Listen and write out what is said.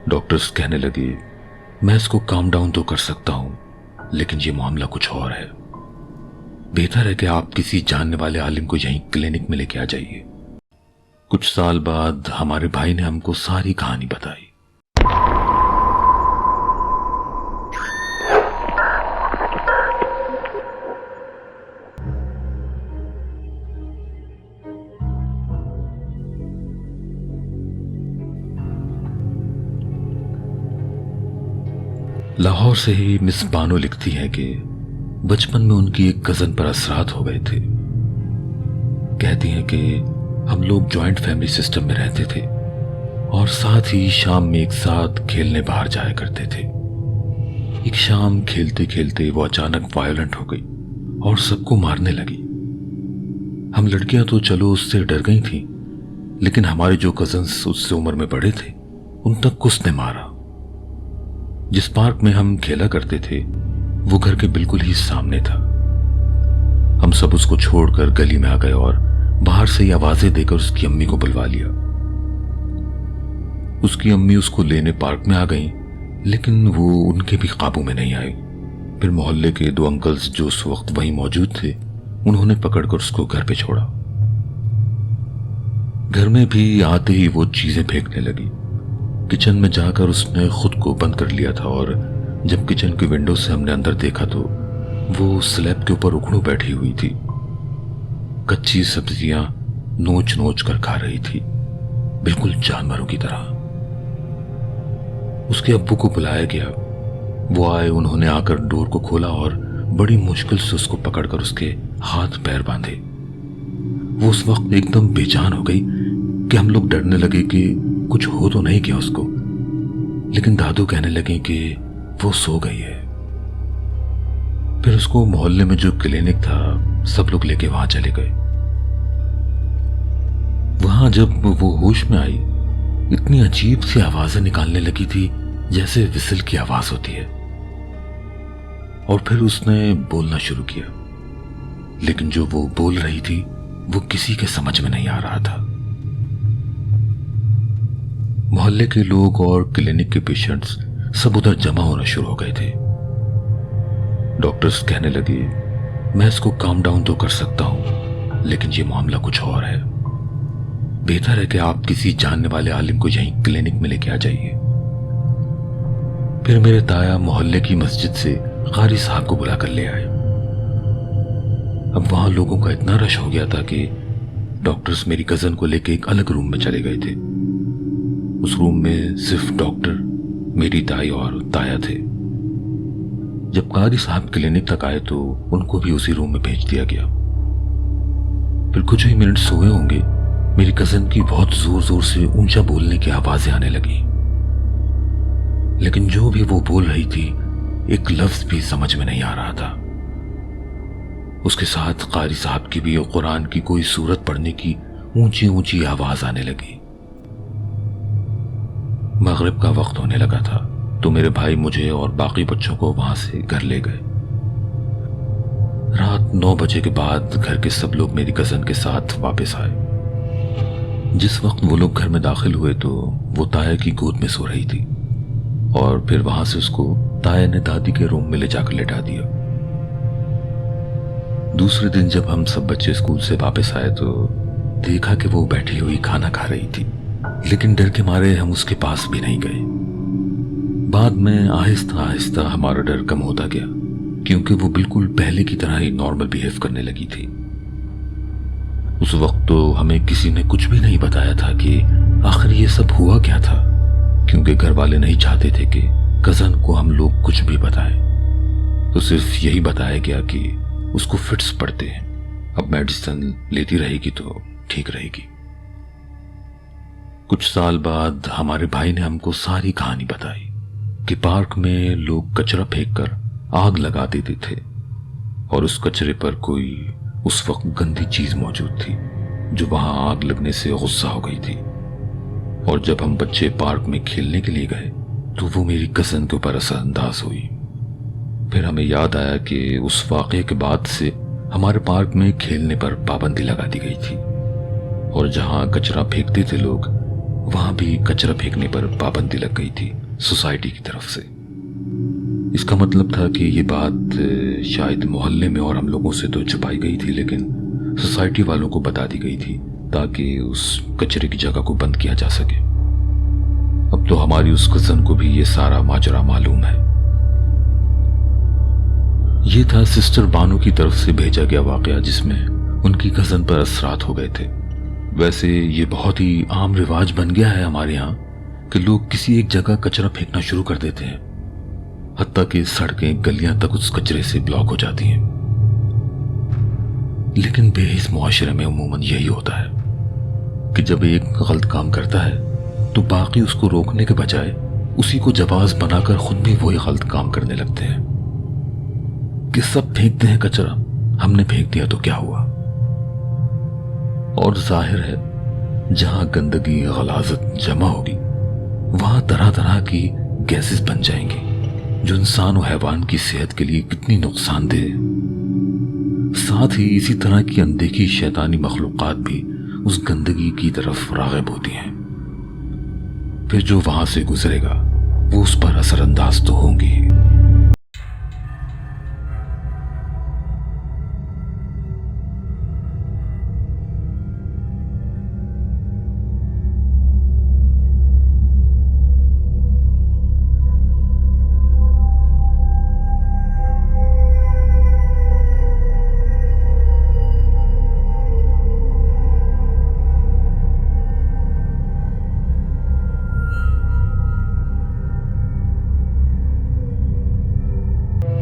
Doctors कहने लगे मैं इसको काम डाउन तो कर सकता हूं, लेकिन ये मामला कुछ और है। बेहतर है कि आप किसी जानने वाले आलिम को यहीं क्लिनिक में लेके आ जाइए। कुछ साल बाद हमारे भाई ने हमको सारी कहानी बताई। लाहौर से ही मिस बानो लिखती है कि बचपन में उनकी एक कजन पर असरात हो गए थे। कहती हैं कि हम लोग जॉइंट फैमिली सिस्टम में रहते थे और साथ ही शाम में एक साथ खेलने बाहर जाया करते थे। एक शाम खेलते खेलते वो अचानक वायलेंट हो गई और सबको मारने लगी। हम लड़कियां तो चलो उससे डर गई थी, लेकिन हमारे जो कजन्स उससे उम्र में बड़े थे उन तक उसने मारा। जिस पार्क में हम खेला करते थे वो घर के बिल्कुल ही सामने था। हम सब उसको छोड़कर गली में आ गए और बाहर से ही आवाजें देकर उसकी अम्मी को बुलवा लिया। उसकी अम्मी उसको लेने पार्क में आ गई, लेकिन वो उनके भी काबू में नहीं आई। फिर मोहल्ले के दो अंकल्स जो उस वक्त वहीं मौजूद थे उन्होंने पकड़कर उसको घर पे छोड़ा। घर में भी आते ही वो चीजें फेंकने लगी। किचन में जाकर उसने खुद को बंद कर लिया था और जब किचन की विंडो से हमने अंदर देखा तो वो स्लैब के ऊपर उखड़ू बैठी हुई थी। कच्ची सब्जियां नोच नोच कर खा रही थी, बिल्कुल जानवरों की तरह। उसके अब्बू को बुलाया गया। वो आए, उन्होंने आकर डोर को खोला और बड़ी मुश्किल से उसको पकड़कर उसके हाथ पैर बांधे। वो उस वक्त एकदम बेजान हो गई कि हम लोग डरने लगे कि कुछ हो तो नहीं किया उसको, लेकिन दादू कहने लगे कि वो सो गई है। फिर उसको मोहल्ले में जो क्लिनिक था सब लोग लेके वहां चले गए। वहां जब वो होश में आई, इतनी अजीब सी आवाजें निकालने लगी थी जैसे विसल की आवाज होती है। और फिर उसने बोलना शुरू किया, लेकिन जो वो बोल रही थी वो किसी के समझ में नहीं आ रहा था। मोहल्ले के लोग और क्लिनिक के पेशेंट्स सब उधर जमा होना शुरू हो गए थे। डॉक्टर्स कहने लगे मैं इसको काम डाउन तो कर सकता हूं, लेकिन ये मामला कुछ और है। बेहतर है कि आप किसी जानने वाले आलिम को यहीं क्लिनिक में लेके आ जाइए। फिर मेरे ताया मोहल्ले की मस्जिद से कारी साहब को बुला कर ले आए। अब वहां लोगों का इतना रश हो गया था कि डॉक्टर्स मेरी कजन को लेके एक अलग रूम में चले गए थे। उस रूम में सिर्फ डॉक्टर, मेरी दाई और ताया थे। जब कारी साहब क्लिनिक तक आए तो उनको भी उसी रूम में भेज दिया गया। फिर कुछ ही मिनट सोए होंगे, मेरी कजन की बहुत जोर जोर से ऊंचा बोलने की आवाजें आने लगी, लेकिन जो भी वो बोल रही थी एक लफ्ज भी समझ में नहीं आ रहा था। उसके साथ कारी साहब की भी कुरान की कोई सूरत पढ़ने की ऊंची ऊंची आवाज आने लगी। मगरिब का वक्त होने लगा था तो मेरे भाई मुझे और बाकी बच्चों को वहां से घर ले गए। रात 9 बजे के बाद घर के सब लोग मेरी कजन के साथ वापस आए। जिस वक्त वो लोग घर में दाखिल हुए तो वो ताया की गोद में सो रही थी और फिर वहां से उसको ताया ने दादी के रूम में ले जाकर लेटा दिया। दूसरे दिन जब हम सब बच्चे स्कूल से वापस आए तो देखा कि वो बैठी हुई खाना खा रही थी, लेकिन डर के मारे हम उसके पास भी नहीं गए। बाद में आहिस्ता आहिस्ता हमारा डर कम होता गया, क्योंकि वो बिल्कुल पहले की तरह ही नॉर्मल बिहेव करने लगी थी। उस वक्त तो हमें किसी ने कुछ भी नहीं बताया था कि आखिर ये सब हुआ क्या था, क्योंकि घर वाले नहीं चाहते थे कि कजन को हम लोग कुछ भी बताएं। तो सिर्फ यही बताया गया कि उसको फिट्स पड़ते हैं, अब मेडिसिन लेती रहेगी तो ठीक रहेगी। कुछ साल बाद हमारे भाई ने हमको सारी कहानी बताई कि पार्क में लोग कचरा फेंककर आग लगा देते थे और उस कचरे पर कोई उस वक्त गंदी चीज मौजूद थी जो वहां आग लगने से गुस्सा हो गई थी। और जब हम बच्चे पार्क में खेलने के लिए गए तो वो मेरी कजन के ऊपर असरअंदाज हुई। फिर हमें याद आया कि उस वाक़े के बाद से हमारे पार्क में खेलने पर पाबंदी लगा दी गई थी और जहां कचरा फेंकते थे लोग وہاں بھی کچرا پھینکنے پر پابندی لگ گئی تھی سوسائٹی کی طرف سے۔ اس کا مطلب تھا کہ یہ بات شاید محلے میں اور ہم لوگوں سے تو چھپائی گئی تھی، لیکن سوسائٹی والوں کو بتا دی گئی تھی تاکہ اس کچرے کی جگہ کو بند کیا جا سکے۔ اب تو ہماری اس کزن کو بھی یہ سارا ماجرا معلوم ہے۔ یہ تھا سسٹر بانو کی طرف سے بھیجا گیا واقعہ جس میں ان کی کزن پر اثرات ہو گئے تھے۔ ویسے یہ بہت ہی عام رواج بن گیا ہے ہمارے ہاں کہ لوگ کسی ایک جگہ کچرا پھینکنا شروع کر دیتے ہیں، حتیٰ کہ سڑکیں گلیاں تک اس کچرے سے بلاک ہو جاتی ہیں۔ لیکن بے حس معاشرے میں عموماً یہی ہوتا ہے کہ جب ایک غلط کام کرتا ہے تو باقی اس کو روکنے کے بجائے اسی کو جواز بنا کر خود بھی وہی غلط کام کرنے لگتے ہیں کہ سب پھینکتے ہیں کچرا، ہم نے پھینک دیا تو کیا ہوا۔ اور ظاہر ہے جہاں گندگی غلاظت جمع ہوگی وہاں طرح طرح کی گیسز بن جائیں گی جو انسان و حیوان کی صحت کے لیے کتنی نقصان دہ ہے۔ ساتھ ہی اسی طرح کی اندیکھی شیطانی مخلوقات بھی اس گندگی کی طرف راغب ہوتی ہیں، پھر جو وہاں سے گزرے گا وہ اس پر اثر انداز تو ہوں گی۔